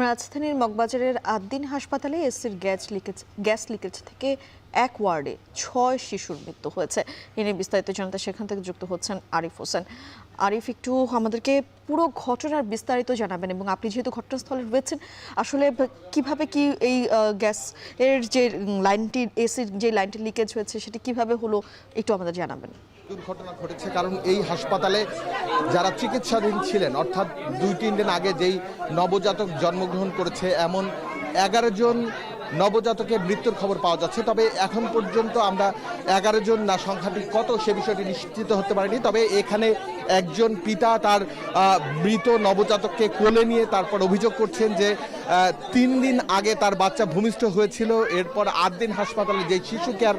রাজধানীর মগবাজারের আদ্দিন হাসপাতালে এসির গ্যাস লিকেজ থেকে এক ওয়ার্ডে 6 শিশুর মৃত্যু হয়েছে। এ নিয়ে বিস্তারিত জানতে সেখান থেকে যুক্ত হচ্ছেন আরিফ হোসেন। আরিফ, একটু আমাদেরকে পুরো ঘটনার বিস্তারিত জানাবেন এবং আপনি যেহেতু ঘটনাস্থলে রয়েছেন, আসলে কিভাবে কি এই গ্যাস এর যে লাইনটি, এসির যে লাইনটি লিকেজ হয়েছে সেটি কিভাবে হলো একটু আমাদের জানাবেন। দুর্ঘটনা ঘটেছে কারণ এই হাসপাতালে যারা চিকিৎসাধীন ছিলেন, অর্থাৎ 2-3 দিন আগে যেই নবজাতক জন্মগ্রহণ করেছে এমন 11 জন নবজাতকের মৃত্যুর খবর পাওয়া যাচ্ছে। তবে এখন পর্যন্ত আমরা 11 জন না সংখ্যাটি কত সে বিষয়টি নিশ্চিত হতে পারিনি। তবে এখানে একজন পিতা তার মৃত নবজাতককে কোলে নিয়ে তারপর অভিযোগ করছেন যে 3 দিন আগে তার বাচ্চা ভূমিষ্ঠ হয়েছিল। এরপর 8 দিন হাসপাতালে যে শিশু কেয়ার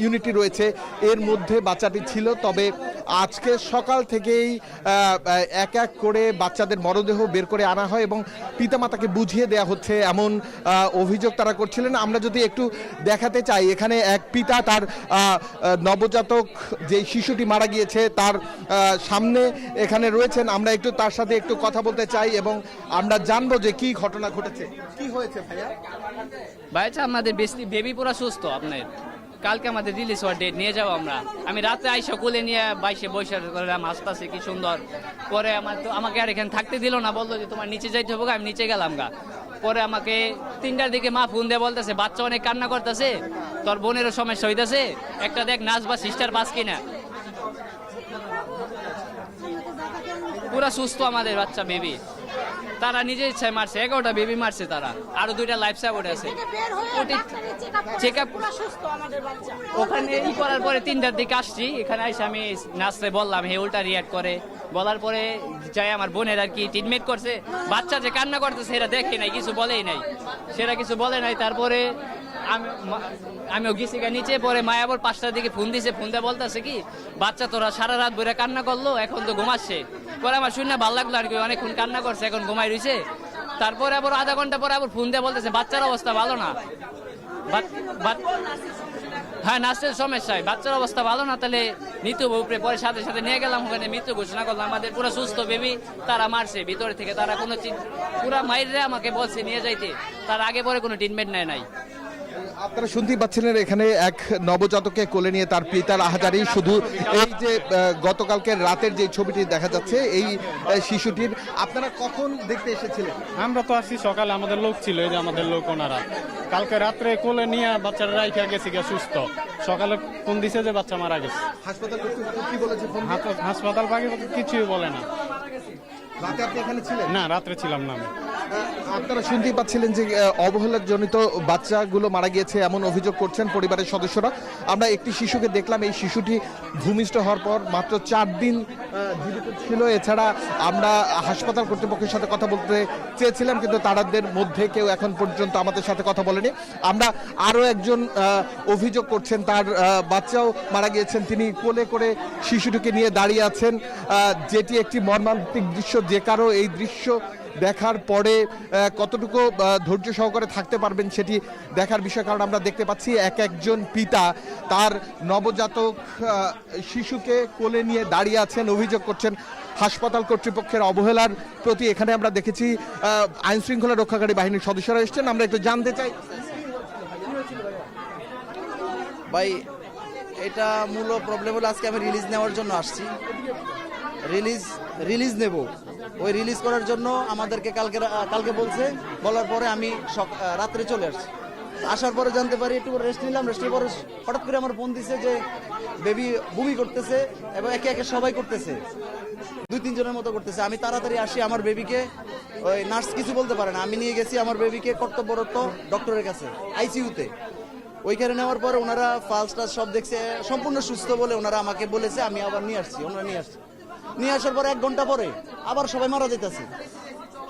ইউনিটি রয়েছে এর মধ্যে বাচ্চাটি ছিল। তবে আজকে সকাল থেকেই এক এক করে বাচ্চাদের মরদেহ বের করে আনা হয় এবং পিতামাতাকে বুঝিয়ে দেয়া হচ্ছে এমন অভিযোগ তারা করছিলেন। আমরা যদি একটু দেখাতে চাই, এখানে এক পিতা তার নবজাতক যে শিশুটি মারা গিয়েছে তার সামনে এখানে রয়েছেন। আমরা একটু তার সাথে একটু কথা বলতে চাই এবং আমরা জানবো যে কি ঘটনা ঘটেছে, কি হয়েছে ভাইয়া। ভাইয়া আমাদের বেবি পুরো সুস্থ। আপনার কালকে আমাদের রিলিজ হওয়ার ডেট নিয়ে যাবো আমরা। আমি রাতে আইসা কোলে নিয়ে বাইশে বৈশাখ করলাম, হাসপাতালে কি সুন্দর। পরে আমাকে আর এখানে থাকতে দিল না, বললো যে তোমার নিচে যাইতে হবে। আমি নিচে গেলাম গা। পরে আমাকে 3টার দিকে মা ফোন দিয়ে বলতেছে বাচ্চা অনেক কান্না করতেছে, তোর বোনেরও সমস্যা হইতেছে, একটা দেখ নার্স বা সিস্টার পাস কিনা। পুরা সুস্থ আমাদের বাচ্চা বেবি। তারা নিজে ইচ্ছায় মারছে, 11টা বেবি মারছে তারা, আরো 2টা লাইফ সাপোর্ট আছে। চেক আপ ওখানে করার পরে 3টার দিকে আসছি। এখানে এসে আমি নার্সে বললাম, হে উল্টা রিয়াক্ট করে বলার পরে যাই আমার বোনের আর কি ট্রিটমেন্ট করছে। বাচ্চা যে কান্না করতেছে সেটা দেখে নাই, কিছু বলেই নাই, সেটা কিছু বলে নাই। তারপরে আমিও গেছি নিচে। পরে মা আবার 5টার দিকে ফোন দিছে, ফোন দিয়ে বলতেছে কি বাচ্চা তোরা সারা রাত ভরে কান্না করলো, এখন তো ঘুমাচ্ছে। পরে আমার শুনে ভালো লাগলো আর কি, অনেকক্ষণ কান্না করছে, এখন ঘুমাই রয়েছে। তারপরে আবার আধা ঘন্টা পরে আবার ফোন দিয়ে বলতেছে বাচ্চার অবস্থা ভালো না। হ্যাঁ, নার্সের সমস্যা, বাচ্চার অবস্থা ভালো না, তাহলে মৃত্যু উপরে। পরে সাথে সাথে নিয়ে গেলাম, ওখানে মৃত্যু ঘোষণা করলাম। আমাদের পুরো সুস্থ বেবি তারা মারছে ভিতরে থেকে, তারা কোনো পুরা মাইরে আমাকে বলছে নিয়ে যাইতে, তার আগে পরে কোনো ট্রিটমেন্ট নেয় নাই। আপনারা শুনতেই পাচ্ছিলেন এখানে এক নবজাতককে কোলে নিয়ে তার পিতার আহাজারি। শুধু এই যে গতকালকের রাতের যে ছবিটি দেখা যাচ্ছে এই শিশুটির, আপনারা কখন দেখতে এসেছিলেন? আমরা তো আসছি সকালে, আমাদের লোক ছিল, এই যে আমাদের লোক ওনারা কালকে রাত্রে কোলে নিয়ে বাচ্চারা রাইখা গেছে গিয়ে সুস্থ। সকালে ফোন দিছে যে বাচ্চা মারা গেছে। হাসপাতাল কি বলেছে? হাসপাতাল বাকি কিছুই বলে না। রাতে আপনি এখানে ছিলেন? না, রাত্রে ছিলাম না আমি। আপনারা শুনতেই পাচ্ছিলেন যে অবহেলাজনিত বাচ্চাগুলো মারা গিয়েছে এমন অভিযোগ করছেন পরিবারের সদস্যরা। আমরা একটি শিশুকে দেখলাম, এই শিশুটি ভূমিষ্ঠ হওয়ার পর মাত্র 4 দিন জীবিত ছিল। এছাড়া আমরা হাসপাতাল কর্তৃপক্ষের সাথে কথা বলতে চেয়েছিলাম, কিন্তু তাদের মধ্যে কেউ এখন পর্যন্ত আমাদের সাথে কথা বলেনি। আমরা আরও একজন অভিযোগ করছেন, তার বাচ্চাও মারা গিয়েছেন, তিনি কোলে করে শিশুটিকে নিয়ে দাঁড়িয়ে আছেন, যেটি একটি মর্মান্তিক দৃশ্য। যে কারো এই দৃশ্য দেখার পরে কতটুকু ধৈর্য সহকারে থাকতে পারবেন সেটি দেখার বিষয়। কারণ আমরা দেখতে পাচ্ছি একজন পিতা তার নবজাতক শিশুকে কোলে নিয়ে দাঁড়িয়ে আছেন, অভিযোগ করছেন হাসপাতাল কর্তৃপক্ষের অবহেলার প্রতি। এখানে আমরা দেখেছি আইন শৃঙ্খলা রক্ষাকারী বাহিনীর সদস্যরা এসেছেন। আমরা একটু জানতে চাই ভাই, এটা মূল প্রবলেম হলো আজকে আমি রিলিজ নেওয়ার জন্য আসছি। রিলিজ নেব, ওই রিলিজ করার জন্য আমাদেরকে কালকে বলার পরে আমি রাত্রে চলে আসছি। আসার পরে জানতে পারি, একটু রেস্ট নিলাম, রেস্টের পরে হঠাৎ করে আমার ফোন দিছে যে বেবি বমি করতেছে এবং একে একে সবাই করতেছে, 2-3 জনের মতো করতেছে। আমি তাড়াতাড়ি আসি, আমার বেবিকে ওই নার্স কিছু বলতে পারে না, আমি নিয়ে গেছি আমার বেবিকে কর্তব্যরত ডক্টরের কাছে আইসিইউতে। ওইখানে নেওয়ার পরে ওনারা ফার্স্ট সব দেখছে, সম্পূর্ণ সুস্থ বলে ওনারা আমাকে বলেছে। আমি আবার নিয়ে আসার পরে 1 ঘন্টা পরে আবার সবাই মারা যেতেছে,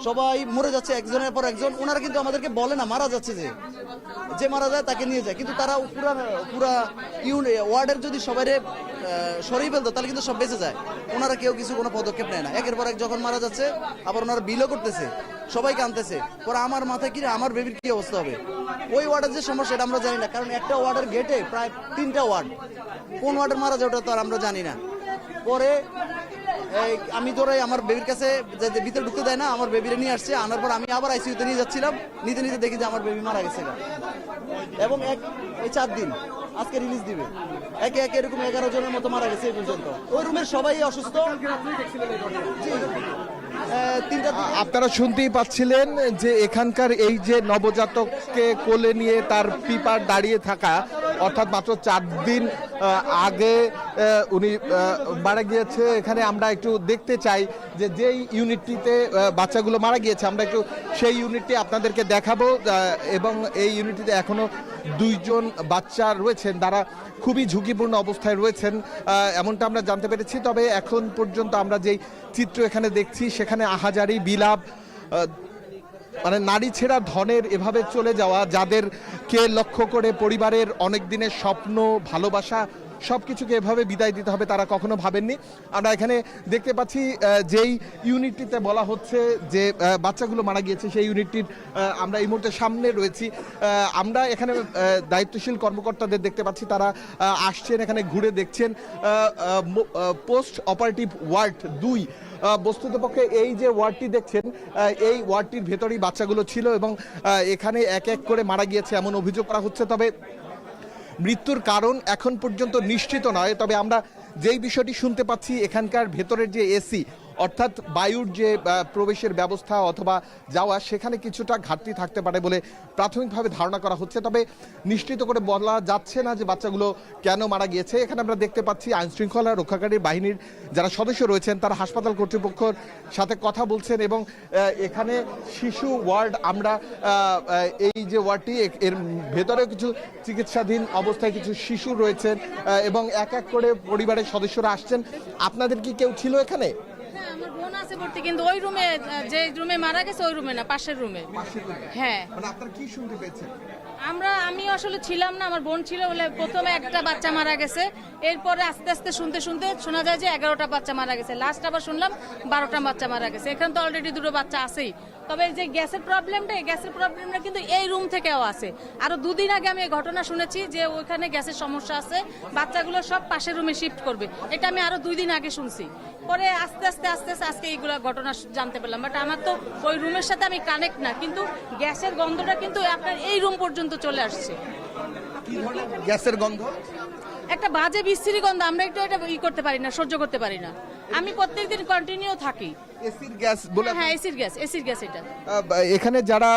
সবাই মরে যাচ্ছে একজনের পর একজন। ওনারা কিন্তু আমাদেরকে বলে না মারা যাচ্ছে, যে মারা যায় তাকে নিয়ে যায়, কিন্তু তারা পুরা ওয়ার্ডের যদি সবাই সরিয়ে ফেলতো তাহলে কিন্তু সব বেঁচে যায়। ওনারা কেউ কোনো পদক্ষেপ নেয় না। একের পর এক যখন মারা যাচ্ছে আবার ওনারা বিলও করতেছে, সবাইকে আনতেছে। পরে আমার মাথায় কি আমার বেবির কি অবস্থা হবে? ওই ওয়ার্ডের যে সমস্যা এটা আমরা জানি না, কারণ একটা ওয়ার্ডের গেটে প্রায় 3টা ওয়ার্ড, কোন ওয়ার্ডের মারা যায় ওটা তো আর আমরা জানি না। পরে আমি ধরে আমার বেবির কাছে ভিতরে ঢুকতে দেয় না, আমার বেবিরে নিয়ে আসছে, আনার পর আমি আবার আইসিইউতে নিয়ে যাচ্ছিলাম, নিতে নিতে দেখি যে আমার বেবি মারা গেছে এবং এই 4 দিন আজকে রিলিজ দিবে, একে একে এরকম 11 জনের মতো মারা গেছে এই পর্যন্ত। ওই রুমের সবাই অসুস্থ। আপনারা শুনতেই পাচ্ছিলেন যে এখানকার এই যে নবজাতককে কোলে নিয়ে তার পিপার দাঁড়িয়ে থাকা, অর্থাৎ মাত্র 4 দিন আগে উনি মারা গিয়েছে। এখানে আমরা একটু দেখতে চাই যে যেই ইউনিটটিতে বাচ্চাগুলো মারা গিয়েছে, আমরা একটু সেই ইউনিটটি আপনাদেরকে দেখাবো এবং এই ইউনিটটিতে এখনো 2 জন বাচ্চা রয়েছেন, তারা খুবই ঝুঁকিপূর্ণ অবস্থায় রয়েছেন এমনটা আমরা জানতে পেরেছি। তবে এখন পর্যন্ত আমরা যেই চিত্র এখানে দেখছি সেখানে আহাজারি বিলাপ, মানে নারী ছেঁড়া ধনের এভাবে চলে যাওয়া, যাদেরকে লক্ষ্য করে পরিবারের অনেক দিনের স্বপ্ন ভালোবাসা সবকিছুকে এভাবে বিদায় দিতে হবে তারা কখনো ভাবেননি। আমরা এখানে দেখতে পাচ্ছি যেই ইউনিটটিতে বলা হচ্ছে যে বাচ্চাগুলো মারা গিয়েছে, সেই ইউনিটটির আমরা এই মুহূর্তে সামনে রয়েছি। আমরা এখানে দায়িত্বশীল কর্মকর্তাদের দেখতে পাচ্ছি, তারা আসছেন, এখানে ঘুরে দেখছেন। পোস্ট অপারেটিভ ওয়ার্ড 2, বস্তুতপক্ষে এই যে ওয়ার্ডটি দেখছেন, এই ওয়ার্ডটির ভেতরেই বাচ্চাগুলো ছিল এবং এখানে এক এক করে মারা গিয়েছে এমন অভিযোগ করা হচ্ছে। তবে মৃত্যুর কারণ এখন পর্যন্ত নিশ্চিত নয়। তবে আমরা যেই বিষয়টি শুনতে পাচ্ছি, এখানকার ভেতরের যে এসি, অর্থাৎ বায়ুর যে প্রবেশের ব্যবস্থা অথবা যাওয়া, সেখানে কিছুটা ঘাটতি থাকতে পারে বলে প্রাথমিকভাবে ধারণা করা হচ্ছে। তবে নিশ্চিত করে বলা যাচ্ছে না যে বাচ্চাগুলো কেন মারা গিয়েছে। এখানে আমরা দেখতে পাচ্ছি আইনশৃঙ্খলা রক্ষাকারী বাহিনীর যারা সদস্য রয়েছেন তারা হাসপাতাল কর্তৃপক্ষের সাথে কথা বলছেন এবং এখানে শিশু ওয়ার্ড, আমরা এই যে ওয়ার্ডটি, এর ভেতরেও কিছু চিকিৎসাধীন অবস্থায় কিছু শিশু রয়েছেন এবং এক এক করে পরিবারের সদস্যরা আসছেন। আপনাদের কি কেউ ছিল এখানে? আমার বোন আছে ভর্তি, কিন্তু ওই রুমে, যে রুমে মারা গেছে ওই রুমে না, পাশের রুমে। হ্যাঁ, মানে আপনারা কি শুনতে পেয়েছেন? আমি আসলে ছিলাম না, আমার বোন ছিল বলে প্রথমে একটা বাচ্চা মারা গেছে, এরপরে আস্তে আস্তে শুনতে শুনতে শোনা যায় যে 11টা বাচ্চা মারা গেছে, লাস্ট আবার শুনলাম 12টা বাচ্চা মারা গেছে। এখানে তো অলরেডি 2টো বাচ্চা আছেই। তবে এই যে গ্যাসের প্রবলেমটা কিন্তু এই রুম থেকেও আছে। আরো 2 দিন আগে আমি এই ঘটনা শুনেছি যে ওইখানে গ্যাসের সমস্যা আছে, বাচ্চাগুলো সব পাশের রুমে শিফট করবে, এটা আমি আরো 2 দিন আগে শুনছি। পরে আস্তে আস্তে আজকে এইগুলা ঘটনা জানতে পারলাম। বাট আমার তো ওই রুমের সাথে আমি কানেক্ট না, কিন্তু গ্যাসের গন্ধটা কিন্তু আপনার এই রুম পর্যন্ত চলে আসছে। গ্যাসের গন্ধ, একটা বাজে বিশ্রী গন্ধ, আমরা একটু এটা করতে পারি না, সহ্য করতে পারি না। আমি প্রত্যেকদিন কন্টিনিউ থাকি। এসির গ্যাস বলে? হ্যাঁ, এসির গ্যাস এটা। এখানে যারা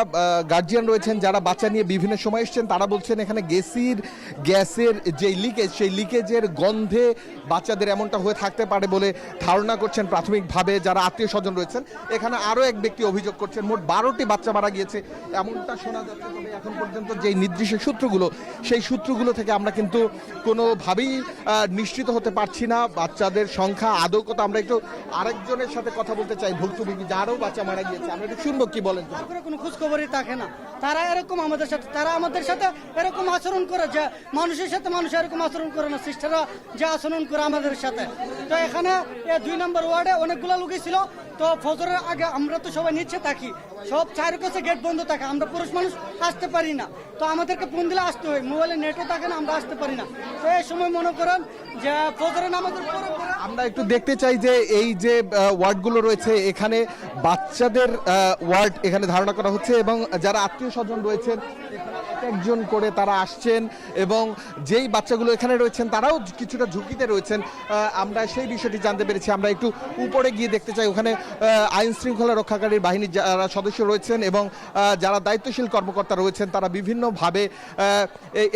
গার্জিয়ান রয়েছেন, যারা বাচ্চা নিয়ে বিভিন্ন সময় এসেছেন, তারা বলছেন এখানে গ্যাসের যে লিকেজ, সেই লিকেজের গন্ধে বাচ্চাদের এমনটা হয়ে থাকতে পারে বলে ধারণা করছেন প্রাথমিকভাবে যারা আত্মীয় স্বজন রয়েছেন। এখানে আরও এক ব্যক্তি অভিযোগ করছেন মোট 12টি বাচ্চা মারা গিয়েছে এমনটা শোনা যাচ্ছে। তবে এখন পর্যন্ত যেই নির্দিষ্ট সূত্রগুলো, সেই সূত্রগুলো থেকে আমরা কিন্তু কোনোভাবেই নিশ্চিত হতে পারছি না বাচ্চাদের সংখ্যা আদৌ কত। আমরা একটু আরেকজনের সাথে কথা বলতে চাই, ভুক্তভোগী যারাও বাচ্চা মারা গিয়েছে, আমরা একটু শুনবো কি বলেন। কোনো খোঁজ খবরই থাকে না, তারা আমাদের সাথে এরকম আচরণ করে যে মানুষের সাথে মানুষ এরকম আচরণ করে না, সিস্টাররা যে আচরণ করে আমাদের সাথে। তো এখানে 2 নম্বর ওয়ার্ডে অনেকগুলো লোকই ছিল। তো ফজরের আগে আমরা তো সবাই নিচে থাকি, সব চারিপাশে গেট বন্ধ থাকে, আমরা পুরুষ মানুষ আসতে পারি না। তো আমাদেরকে ফোন দিলে আসতে হয়, মোবাইলে নেটও থাকে না, আমরা আসতে পারি না। তো এই সময় মনে করেন যে ফজরের নামাজের পরে আমরা একটু দেখতে চাই যে এই যে ওয়ার্ডগুলো রয়েছে, এখানে বাচ্চাদের ওয়ার্ড এখানে ধারণা করা হচ্ছে এবং যারা আত্মীয় স্বজন রয়েছেন একজন করে তারা আসছেন এবং যেই বাচ্চাগুলো এখানে রয়েছেন তারাও কিছুটা ঝুঁকিতে রয়েছেন। আমরা সেই বিষয়টি জানতে পেরেছি। আমরা একটু উপরে গিয়ে দেখতে চাই, ওখানে আইন শৃঙ্খলা রক্ষাকারী বাহিনীর যারা সদস্য রয়েছেন এবং যারা দায়িত্বশীল কর্মকর্তা রয়েছেন, তারা বিভিন্নভাবে,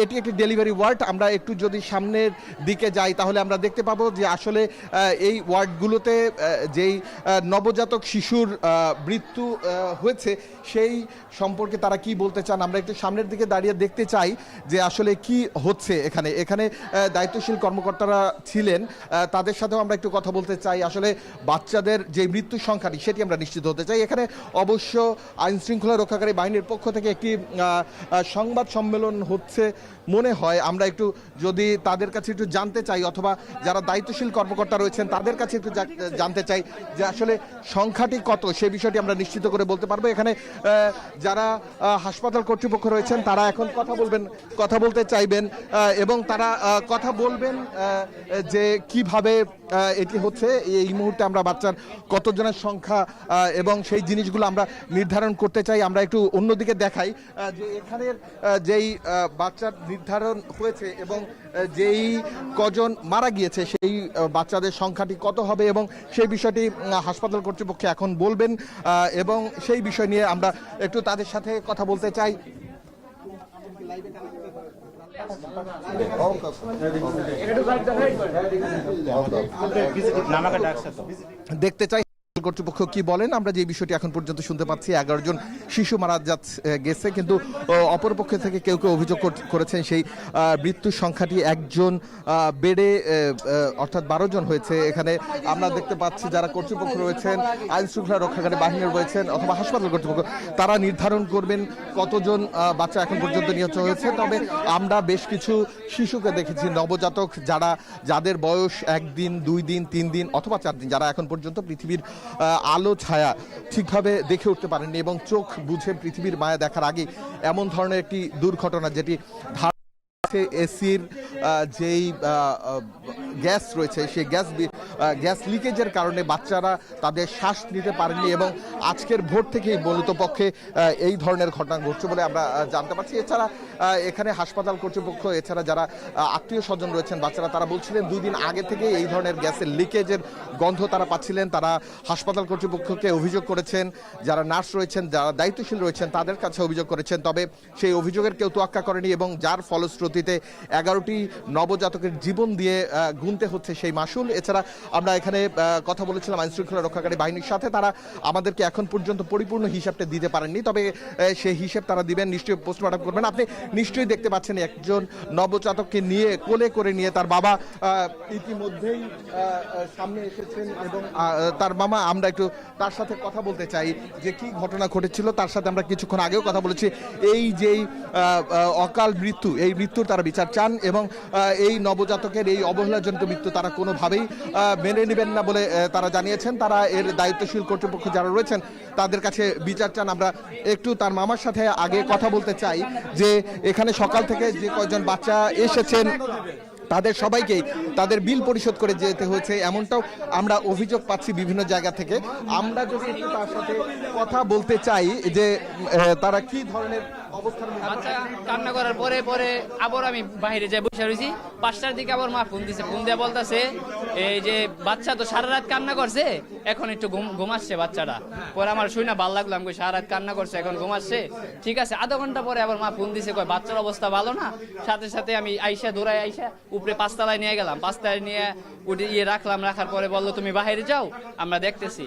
এটি একটি ডেলিভারি ওয়ার্ড। আমরা একটু যদি সামনের দিকে যাই তাহলে আমরা দেখতে পাবো যে আসলে এই ওয়ার্ডগুলোতে যেই নবজাতক শিশুর মৃত্যু হয়েছে সেই সম্পর্কে তারা কি বলতে চান। আমরা একটু সামনের দিকে দাঁড়িয়ে দেখতে চাই যে আসলে কি হচ্ছে এখানে দায়িত্বশীল কর্মকর্তারা ছিলেন, তাদের সাথেও আমরা একটু কথা বলতে চাই। আসলে বাচ্চাদের যে মৃত্যু সংখ্যাটি সেটি আমরা নিশ্চিত হতে চাই। এখানে অবশ্য আইন শৃঙ্খলা রক্ষাকারী বাহিনীর পক্ষ থেকে একটি সংবাদ সম্মেলন হচ্ছে মনে হয়। আমরা একটু যদি তাদের কাছে একটু জানতে চাই, অথবা যারা দায়িত্বশীল কর্মকর্তা রয়েছেন তাদের কাছে একটু জানতে চাই যে আসলে সংখ্যাটি কত, সেই বিষয়টি আমরা নিশ্চিত করে বলতে পারবো। এখানে যারা হাসপাতাল কর্তৃপক্ষ রয়েছেন তারা এখন কথা বলতে চাইবেন এবং তারা কথা বলবেন যে কিভাবে এটি হচ্ছে। এই মুহূর্তে আমরা বাচ্চার কতজনের সংখ্যা এবং সেই জিনিসগুলো আমরা নির্ধারণ করতে চাই। আমরা একটু অন্যদিকে দেখাই যে এখানের যেই বাচ্চার নির্ধারণ হয়েছে এবং যেই কজন মারা গিয়েছে সেই বাচ্চাদের সংখ্যাটি কত হবে এবং সেই বিষয়টি হাসপাতাল কর্তৃপক্ষ এখন বলবেন এবং সেই বিষয় নিয়ে আমরা একটু তাদের সাথে কথা বলতে চাই। দেখতে চাই কর্তৃপক্ষ কি বলেন। আমরা যে বিষয়টি এখন পর্যন্ত শুনতে পাচ্ছি 11 জন শিশু মারা গেছে, কিন্তু অপরপক্ষ থেকে কেউ কেউ অভিযোগ করেছেন সেই মৃত্যুর সংখ্যাটি একজন বেড়ে অর্থাৎ 12 জন হয়েছে। এখানে আমরা দেখতে পাচ্ছি যারা কর্তৃপক্ষ রয়েছেন, আইন শৃঙ্খলা রক্ষাকারী বাহিনী রয়েছেন অথবা হাসপাতাল কর্তৃপক্ষ, তারা নির্ধারণ করবেন কতজন বাচ্চা এখন পর্যন্ত নিহত হয়েছে। তবে আমরা বেশ কিছু শিশুকে দেখেছি, নবজাতক যাদের বয়স 1 দিন 2 দিন 3 দিন অথবা 4 দিন, যারা এখন পর্যন্ত পৃথিবীর আলো ছায়া ঠিকভাবে দেখে উঠতে পারেননি এবং চোখ বুঝে পৃথিবীর মায়া দেখার আগে এমন ধরনের একটি দুর্ঘটনা যেটি এসির যেই গ্যাস রয়েছে সেই গ্যাস লিকেজের কারণে বাচ্চারা তাদের শ্বাস নিতে পারেননি এবং আজকের ভোর থেকেই মূলত পক্ষে এই ধরনের ঘটনা ঘটছে বলে আমরা জানতে পারছি। এছাড়া এখানে হাসপাতাল কর্তৃপক্ষ, এছাড়া যারা আত্মীয় স্বজন রয়েছেন বাচ্চারা, তারা বলছিলেন 2 দিন আগে থেকে এই ধরনের গ্যাসের লিকেজের গন্ধ তারা পাচ্ছিলেন। তারা হাসপাতাল কর্তৃপক্ষকে অভিযোগ করেছেন, যারা নার্স রয়েছেন, যারা দায়িত্বশীল রয়েছেন তাদের কাছে অভিযোগ করেছেন। তবে সেই অভিযোগের কেউ তোয়াক্কা করেনি এবং যার ফলশ্রুতিতে 11টি নবজাতকের জীবন দিয়ে গুনতে হচ্ছে সেই মাসুল। এছাড়া আমরা এখানে কথা বলেছিলাম আইন শৃঙ্খলা রক্ষাকারী বাহিনীর সাথে, তারা আমাদেরকে এখন পর্যন্ত পরিপূর্ণ হিসাবটা দিতে পারেননি, তবে সেই হিসাব তারা দিবেন, নিশ্চয়ই পোস্টমর্টম করবেন। আপনি নিশ্চয়ই দেখতে পাচ্ছেন একজন নবজাতককে নিয়ে কোলে করে নিয়ে তার বাবা ইতিমধ্যেই সামনে এসেছেন এবং তার মামা, আমরা একটু তার সাথে কথা বলতে চাই যে কি ঘটনা ঘটেছিল। তার সাথে আমরা কিছুক্ষণ আগেও কথা বলেছি। এই যেই অকাল মৃত্যু, এই মৃত্যুর তারা বিচার চান এবং এই নবজাতকের এই অবহেলাজনিত মৃত্যু তারা কোনোভাবেই মেনে নেবেন না বলে তারা জানিয়েছেন। তারা এর দায়িত্বশীল কর্তৃপক্ষ যারা রয়েছেন তাদের কাছে বিচার চান। আমরা একটু তার মামার সাথে আগে কথা বলতে চাই যে এখানে সকাল থেকে যে কয়জন বাচ্চা এসেছেন তাদের সবাইকেই তাদের বিল পরিশোধ করে যেতে হয়েছে, এমনটাও আমরা অভিযোগ পাচ্ছি বিভিন্ন জায়গা থেকে। আমরা যদি একটু তার সাথে কথা বলতে চাই যে তারা কি ধরনের বাচ্চা কান্না করার পরে আবার আমি বাইরে যাই বসে রয়েছি। 5টার দিকে আবার মা ফোন দিছে, ফোন দিয়ে বলতেছে এই যে বাচ্চা তো সারা রাত কান্না করছে, এখন একটু ঘুমাচ্ছে বাচ্চাটা। পরে আমার শুই না ভালো লাগলাম, সারা রাত কান্না করছে এখন ঘুমাচ্ছে, ঠিক আছে। আধা ঘন্টা পরে আবার মা ফোন দিছে, কয় বাচ্চার অবস্থা ভালো না। সাথে সাথে আমি দৌড়াই উপরে 5 তলায় নিয়ে গেলাম, 5 তলায় নিয়ে উঠে রাখলাম। রাখার পরে বললো তুমি বাইরে যাও, আমরা দেখতেছি।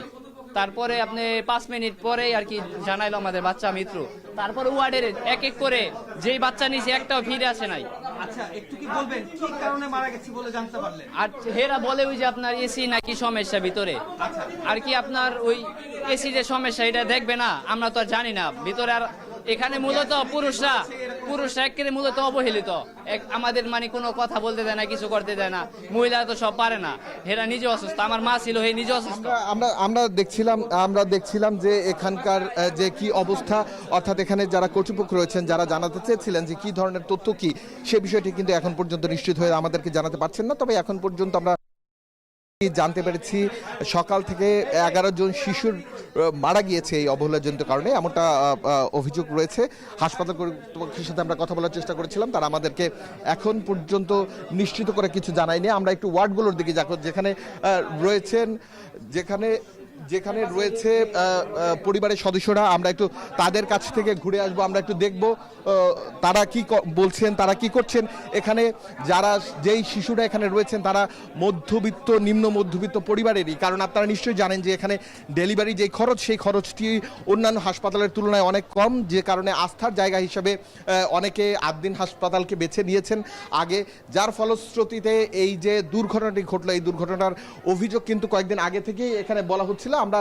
তারপরে আপনি 5 মিনিট পরে আর কি জানাইলো আমাদের বাচ্চা মৃত্যু। তারপরে ওয়ার্ডের এক এক করে যেই বাচ্চা নিয়েছে একটাও ফিরে আসে নাই। আচ্ছা, একটু কি বলবেন কি কারণে মারা গেছে বলে জানতে পারলেন? আর হেরা বলে ওই যে আপনার এসি নাকি সমস্যা ভিতরে, আর কি আপনার ওই এসি যে সমস্যা এটা দেখবে না, আমরা তো আর জানি না ভিতরে। আর এখানে মূলত পুরুষরা একেবারে মূলত অবহেলিত, আমাদের মানে কোনো কথা বলতে দেয় না, কিছু করতে দেয় না। মহিলারা তো সব পারে না, হেরা নিজে অসুস্থ। আমার মা ছিল, হে নিজে অসুস্থ। আমরা দেখছিলাম যে এখানকার যে কি অবস্থা, অর্থাৎ এখানে যারা কর্তৃপক্ষ রয়েছেন যারা জানাতে চেয়েছিলেন যে কি ধরনের তথ্য কি, সে বিষয়টি কিন্তু এখন পর্যন্ত নিশ্চিত হয়ে আমাদেরকে জানাতে পারছেন না। তবে এখন পর্যন্ত আমরা জানতে পেরেছি সকাল থেকে 11 জন শিশুর মারা গিয়েছে এই অবহেলাজনিত কারণে, এমনটা অভিযোগ রয়েছে। হাসপাতাল কর্তৃপক্ষের সাথে আমরা কথা বলার চেষ্টা করেছিলাম, তারা আমাদেরকে এখন পর্যন্ত নিশ্চিত করে কিছু জানায়নি। আমরা একটু ওয়ার্ডগুলোর দিকে যাব যেখানে রয়েছে পরিবারের সদস্যরা, আমরা একটু তাদের কাছ থেকে ঘুরে আসবো। আমরা একটু দেখব তারা কি বলছেন, তারা কি করছেন। এখানে যেই শিশুরা এখানে রয়েছেন তারা মধ্যবিত্ত, নিম্ন মধ্যবিত্ত পরিবারেরই, কারণ আপনারা নিশ্চয়ই জানেন যে এখানে ডেলিভারি যেই খরচ, সেই খরচটি অন্যান্য হাসপাতালের তুলনায় অনেক কম, যে কারণে আস্থার জায়গা হিসেবে অনেকে আদ্দিন হাসপাতালকে বেছে নিয়েছেন আগে, যার ফলশ্রুতিতে এই যে দুর্ঘটনাটি ঘটলো, এই দুর্ঘটনার অভিযোগ কিন্তু কয়েকদিন আগে থেকেই এখানে বলা হচ্ছিল ছিল। আমরা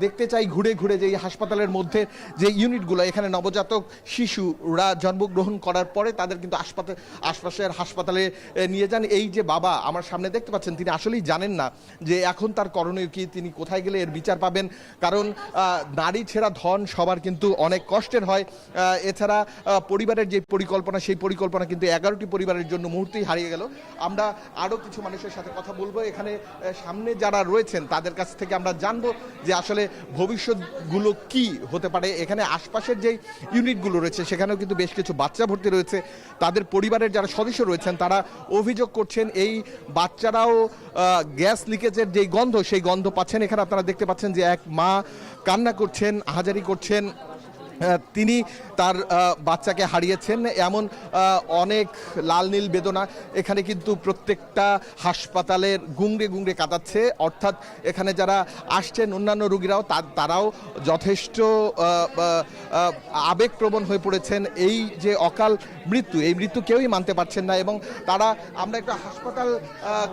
দেখতে চাই ঘুরে ঘুরে যে এই হাসপাতালের মধ্যে যে ইউনিটগুলো, এখানে নবজাতক শিশুরা জন্মগ্রহণ করার পরে তাদের কিন্তু আশপাশের হাসপাতালে নিয়ে যান। এই যে বাবা আমার সামনে দেখতে পাচ্ছেন, তিনি আসলেই জানেন না যে এখন তার করণীয় কি, তিনি কোথায় গেলে এর বিচার পাবেন। কারণ নারী ছেঁড়া ধন সবার কিন্তু অনেক কষ্টের হয়। এছাড়া পরিবারের যে পরিকল্পনা, সেই পরিকল্পনা কিন্তু 11টি পরিবারের জন্য মুহূর্তেই হারিয়ে গেল। আমরা আরও কিছু মানুষের সাথে কথা বলবো, এখানে সামনে যারা রয়েছেন তাদের কাছ থেকে আমরা জানবো যে আসলে ভবিষ্যৎগুলো কি হতে পারে। এখানে আশপাশের যে ইউনিটগুলো রয়েছে সেখানেও কিন্তু বেশ কিছু বাচ্চা ভর্তি রয়েছে। তাদের পরিবারের যারা সদস্য রয়েছেন তারা অভিযোগ করছেন এই বাচ্চারাও গ্যাস লিকেজের যেই গন্ধ, সেই গন্ধ পাচ্ছেন। এখানে আপনারা দেখতে পাচ্ছেন যে এক মা কান্না করছেন, আহাজারি করছেন। তিনি তার বাচ্চাকে হারিয়েছেন, এমন অনেক লাল নীল বেদনা এখানে কিন্তু প্রত্যেকটা হাসপাতালের গুংড়ে গুংড়ে কাঁদাচ্ছে। অর্থাৎ এখানে যারা আসছেন অন্যান্য রোগীরাও তারাও যথেষ্ট আবেগপ্রবণ হয়ে পড়েছেন। এই যে অকাল মৃত্যু, এই মৃত্যু কেউই মানতে পারছেন না। এবং আমরা একটা হাসপাতাল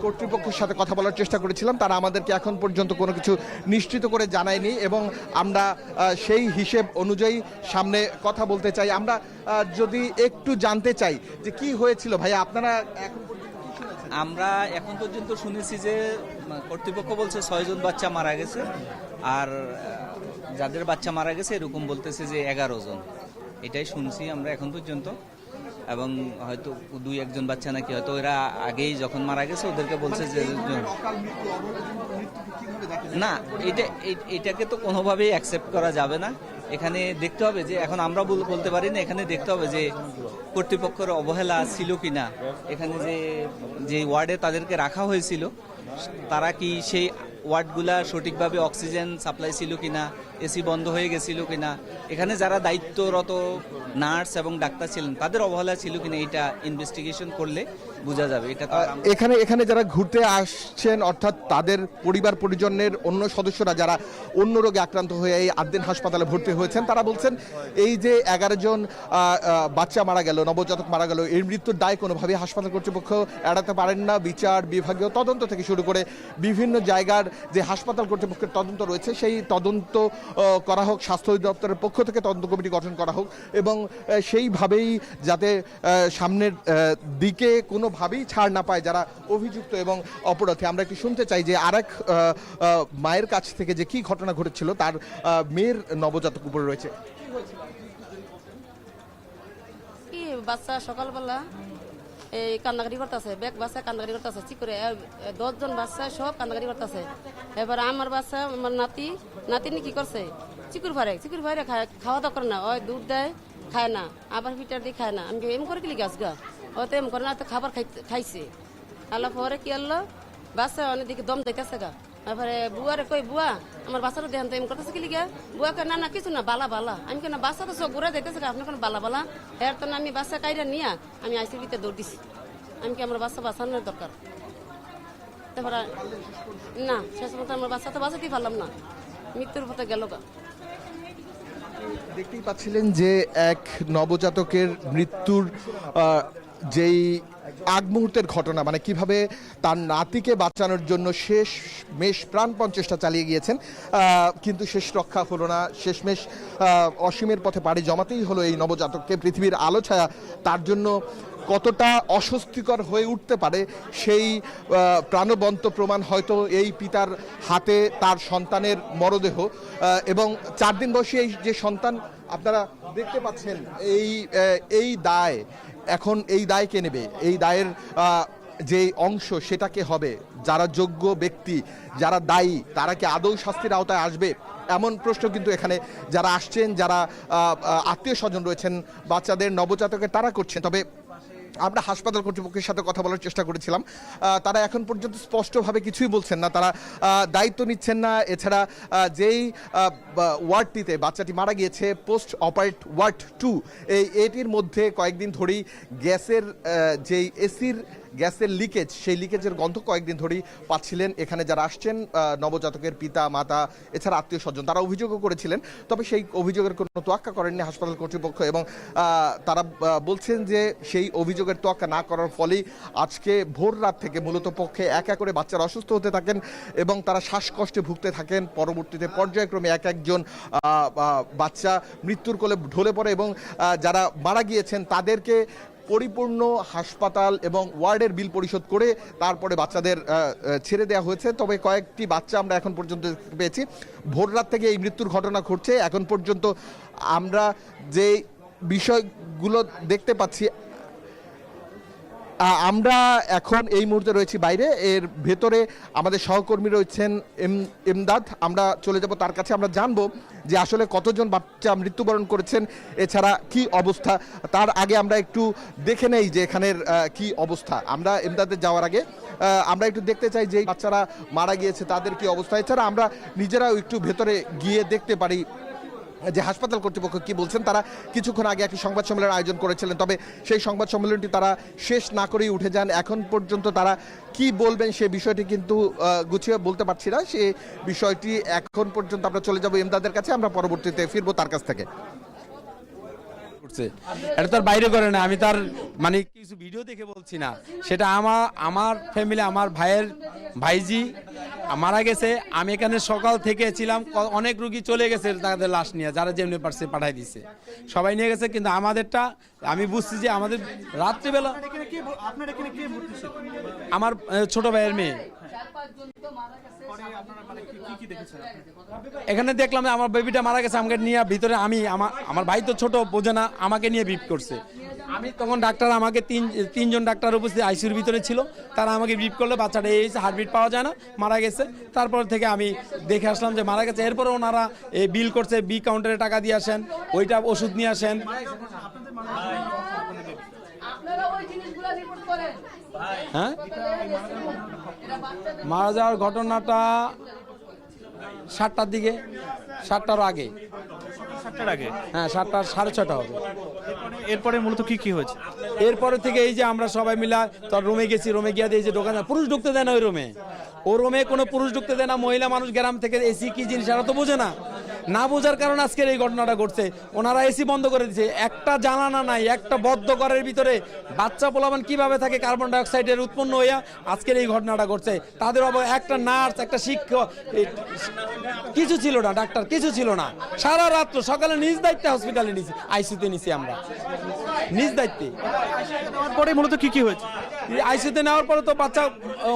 কর্তৃপক্ষের সাথে কথা বলার চেষ্টা করেছিলাম, তারা আমাদেরকে এখন পর্যন্ত কোনো কিছু নিশ্চিত করে জানায়নি এবং আমরা সেই হিসেব অনুযায়ী সামনে কথা বলতে চাই। আমরা যদি একটু জানতে চাই যে কি হয়েছিল ভাইয়া, আপনারা এখন পর্যন্ত কি শুনেছেন? আমরা এখন পর্যন্ত শুনেছি যে কর্তৃপক্ষ বলছে 6 জন বাচ্চা মারা গেছে, আর যাদের বাচ্চা মারা গেছে এরকম বলতেছে যে 11 জন। এটাই শুনছি আমরা এখন পর্যন্ত। এবং হয়তো 2-1 বাচ্চা নাকি হয়তো এরা আগেই যখন মারা গেছে ওদেরকে বলছে যে না, এটাকে তো কোনোভাবেই অ্যাকসেপ্ট করা যাবে না। এখানে দেখতে হবে যে, এখন আমরা বলতে পারি না, এখানে দেখতে হবে যে কর্তৃপক্ষের অবহেলা ছিল কিনা। এখানে যে ওয়ার্ডে তাদেরকে রাখা হয়েছিল তারা কি সেই ওয়ার্ডগুলা সঠিকভাবে অক্সিজেন সাপ্লাই ছিল কিনা, এসি বন্ধ হয়ে গেছিল কিনা, এখানে যারা দায়িত্বরত নার্স এবং ডাক্তার ছিলেন তাদের অবহেলা ছিল কিনা, এটা ইনভেস্টিগেশন করলে বোঝা যাবে। এটা এখানে যারা ঘুরতে আসছেন, অর্থাৎ তাদের পরিবার পরিজনের অন্য সদস্যরা যারা অন্য রোগে আক্রান্ত হয়ে এই আদ্দিন হাসপাতালে ভর্তি হয়েছেন, তারা বলছেন এই যে 11 জন বাচ্চা মারা গেল, নবজাতক মারা গেল, এই মৃত্যুর দায় কোনোভাবেই হাসপাতাল কর্তৃপক্ষ এড়াতে পারেন না। বিচার বিভাগীয় তদন্ত থেকে শুরু করে বিভিন্ন জায়গার যে হাসপাতাল কর্তৃপক্ষের তদন্ত রয়েছে, সেই তদন্ত করা হোক, স্বাস্থ্য অধিদপ্তরের পক্ষ থেকে তদন্ত কমিটি গঠন করা হোক এবং সেইভাবেই যাতে সামনের দিকে কোনোভাবেই ছাড় না পায় যারা অভিযুক্ত এবং অপরাধী। আমরা একটু শুনতে চাই যে আরেক মায়ের কাছ থেকে যে কি ঘটনা ঘটেছিল, তার মেয়ের নবজাতক উপরে রয়েছে। কি বাচ্চা সকালবেলা এই কান্দাকাটি করতেছে, ব্যাগ বাচ্চা কান্দাকাটি করতেছে, ঠিক করে 10 জন বাচ্চা সব কান্দাকাটি করতেছে। এবার আমার বাচ্চা, আমার নাতিনি কি করছে, চিকুর ভারে খাওয়া দাওয়া করে না, ওই দুধ দেয় খায় না, আবার পিটার দিয়ে খায় না। আমি এম করে গেলি গাছ গা, ও তো এম করে না, তো খাবার খাইছে। আল্লাহ পরে কি আল্লাহ বাচ্চা অনেক দিকে দম দেখতেছে গা। তারপরে বুয়ারে কই, বুয়া আমার বাচ্চাটা দেখান তো, এম করতেছে কি লিগা, বুয়াকে না কিছু না, বালা। আমি কেন বাচ্চা তো সব ঘুরে দেখতেছে গা, আপনি কেন বালা এর তো না। আমি বাচ্চা কাইরা নিয়ে আমি আইসির ভিতরে দৌড় দিছি। আমি কি আমার বাচ্চা বাঁচানোর দরকার। তারপরে না, শেষ মতো আমার বাচ্চা তো বাঁচাতেই পারলাম না, মৃত্যুর পথে গেল গা। দেখতেই পাচ্ছিলেন যে এক নবজাতকের মৃত্যুর যেই আগ মুহূর্তের ঘটনা, মানে কিভাবে তার নাতিকে বাঁচানোর জন্য শেষমেশ প্রাণপণ চেষ্টা চালিয়ে গিয়েছেন, কিন্তু শেষ রক্ষা হলো না। শেষমেশ অসীমের পথে পাড়ি জমাতেই হলো এই নবজাতককে। পৃথিবীর আলো ছায়া তার জন্য কতটা অস্বস্তিকর হয়ে উঠতে পারে সেই প্রাণবন্ত প্রমাণ হয়তো এই পিতার হাতে তার সন্তানের মরদেহ। এবং 4 দিন বয়সী এই যে সন্তান আপনারা দেখতে পাচ্ছেন, এই দায়, এখন এই দায় কে নেবে? এই দায়ের যে অংশ সেটা কে হবে? যারা যোগ্য ব্যক্তি, যারা দায়ী, তারা কি আদৌ শাস্তির আওতায় আসবে? এমন প্রশ্ন কিন্তু এখানে যারা আসছেন, যারা আত্মীয় স্বজন রয়েছেন বাচ্চাদের, নবজাতকের, তারা করছেন। তবে আমরা হাসপাতাল কর্তৃপক্ষের সাথে কথা বলার চেষ্টা করেছিলাম, তারা এখন পর্যন্ত স্পষ্টভাবে কিছুই বলছেন না, তারা দায়িত্ব নিচ্ছেন না। এছাড়া যেই ওয়ার্ডটিতে বাচ্চাটি মারা গিয়েছে, পোস্ট অপারেট ওয়ার্ড 2, এটির মধ্যে কয়েকদিন ধরেই গ্যাসের যেই এসির গ্যাসের লিকেজ, সেই লিকেজের গন্ধ কয়েকদিন ধরেই পাচ্ছিলেন এখানে যারা আসছেন নবজাতকের পিতা মাতা এছাড়া আত্মীয় স্বজন। তারা অভিযোগও করেছিলেন, তবে সেই অভিযোগের কোনো তোয়াক্কা করেননি হাসপাতাল কর্তৃপক্ষ এবং তারা বলছেন যে সেই অভিযোগের তোয়াক্কা না করার ফলেই আজকে ভোর রাত থেকে মূলত পক্ষে এক এক করে বাচ্চারা অসুস্থ হতে থাকেন এবং তারা শ্বাসকষ্টে ভুগতে থাকেন। পরবর্তীতে পর্যায়ক্রমে এক একজন বাচ্চা মৃত্যুর কোলে ঢলে পড়ে এবং যারা মারা গিয়েছেন তাদেরকে পরিপূর্ণ হাসপাতাল এবং ওয়ার্ডের বিল পরিশোধ করে তারপরে বাচ্চাদের ছেড়ে দেওয়া হয়েছে। তবে কয়েকটি বাচ্চা আমরা এখন পর্যন্ত পেয়েছি। ভোর রাত থেকে এই মৃত্যুর ঘটনা ঘটছে। এখন পর্যন্ত আমরা যে বিষয়গুলো দেখতে পাচ্ছি, আমরা এখন এই মুহূর্তে রয়েছি বাইরে, এর ভেতরে আমাদের সহকর্মী রয়েছেন ইমদাদ। আমরা চলে যাব তার কাছে, আমরা জানবো যে আসলে কতজন বাচ্চা মৃত্যুবরণ করেছেন, এছাড়া কি অবস্থা। তার আগে আমরা একটু দেখে নেই যে এখানের কি অবস্থা। আমরা ইমদাদে যাওয়ার আগে আমরা একটু দেখতে চাই যে বাচ্চারা মারা গিয়েছে তাদের কি অবস্থা। এছাড়া আমরা নিজেরাও একটু ভেতরে গিয়ে দেখতে পারি যে হাসপাতাল কর্তৃপক্ষ কি বলছেন। তারা কিছুক্ষণ আগে একটি সংবাদ সম্মেলনের আয়োজন করেছিলেন, তবে সেই সংবাদ সম্মেলনটি তারা শেষ না করেই উঠে যান। এখন পর্যন্ত তারা কি বলবেন সে বিষয়টি কিন্তু গুছিয়ে বলতে পারছি না। সে বিষয়টি এখন পর্যন্ত আমরা চলে যাব ইমদাদের কাছে, আমরা পরবর্তীতে ফিরবো তার কাছ থেকে। এটা তো আর বাইরে করে না, আমি তার মানে কিছু ভিডিও দেখে বলছি না, সেটা আমার ফ্যামিলি, আমার ভাইয়ের ভাইজি মারা গেছে। আমি এখানে সকাল থেকে ছিলাম, অনেক রুগী চলে গেছে তাদের লাশ নিয়ে, যারা যেমনি পারছে পাঠাই দিছে, সবাই নিয়ে গেছে। কিন্তু আমাদেরটা আমি বুঝছি যে আমাদের রাত্রিবেলা আমার ছোট ভাইয়ের মেয়ে এখানে দেখলাম আমার বেবিটা মারা গেছে, আমাকে নিয়ে ভিতরে আমার ভাই তো ছোট বোঝে না, আমাকে নিয়ে বিপ করছে। আমি তখন ডাক্তার আমাকে তিনজন ডাক্তার উপস্থিত আইসিইউর ভিতরে ছিল, তারা আমাকে বিপ করলে বাচ্চাটা এই হার্টবিট পাওয়া যায় না, মারা গেছে। তারপর থেকে আমি দেখে আসলাম যে মারা গেছে। এরপরে ওনারা এই বিল করছে, বি কাউন্টারে টাকা দিয়ে আসেন, ওইটা ওষুধ নিয়ে আসেন। হ্যাঁ, মারা যাওয়ার ঘটনাটা 7টার দিকে, 7টার আগে, 7টার আগে, হ্যাঁ 7টা 6:30 হবে। এরপরে মূলত কি হয়েছে? এরপরে থেকে এই যে আমরা সবাই মিলে তোর রুমে গেছি, রুমে গিয়ে এই যে দোকানে পুরুষ ঢুকতে দেয় না, ওই রুমে কোনো পুরুষ ঢুকতে দেয় না। মহিলা মানুষ গ্রাম থেকে এসি কি জিনিস এরা তো বোঝে না বোঝার কারণে আজকের এই ঘটনাটা ঘটছে। ওনারা এসি বন্ধ করে দিচ্ছে, একটা জানালা নাই, একটা বদ্ধ ঘরের ভিতরে বাচ্চা পোলাবান কিভাবে থাকে, কার্বন ডাইঅক্সাইডের উৎপন্ন হইয়া আজকের এই ঘটনাটা ঘটছে। তাদের একটা নার্স, একটা শিক্ষক কিছু ছিল না, ডাক্তার কিছু ছিল না। সারা রাত্র সকালে নিজ দায়িত্বে হসপিটালে নিছি, আইসিইউতে নিছি আমরা নিজ দায়িত্বে। পরে মূলত কি হয়েছে? আইসিইউতে নেওয়ার পরে তো বাচ্চা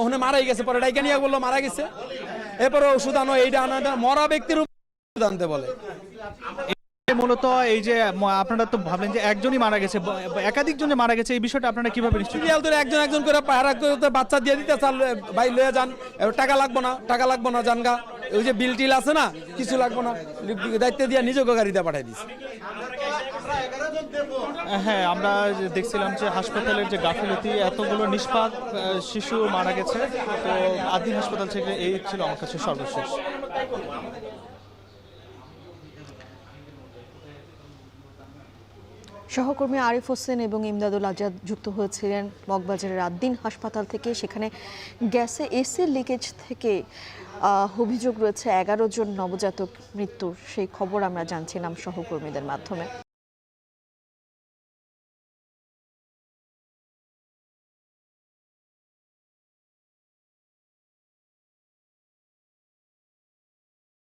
ওখানে মারাই গেছে, পরে ডাইকা নিয়ে বললো মারা গেছে। এরপরে ওষুধ আনো, এইটা আনো, মরা ব্যক্তির ওষুধ আনতে বলে। মূলত এই যে আপনারা তো ভাবলেন যে একজনই মারা গেছে, একাধিক জনে মারা গেছে, এই বিষয়টা আপনারা কিভাবে নিশ্চিত? একজন করে পাহারা করতে বাচ্চা দিয়ে দিতে চাল, ভাই লয়ে যান, টাকা লাগবো না জানগা, ওই যে বিল টিল আছে না, কিছু লাগবো না, দায়িত্ব দিয়ে নিজেকে গাড়িতে পাঠাই দিচ্ছে। হ্যাঁ, আমরা দেখছিলাম যে হাসপাতালের যে গাফিলতি, এতগুলো নিষ্পাপ শিশু মারা গেছে। তো আদিন হাসপাতাল থেকে এই ছিল আমার কাছে সর্বশেষ। সহকর্মী আরিফ হোসেন এবং ইমদাদুল আজাদ যুক্ত হয়েছিলেন মগবাজারের আদ্দিন হাসপাতাল থেকে। সেখানে গ্যাসে এসির লিকেজ থেকে অভিযোগ রয়েছে 11 জন নবজাতক মৃত্যুর, সেই খবর আমরা জানছিলাম সহকর্মীদের মাধ্যমে।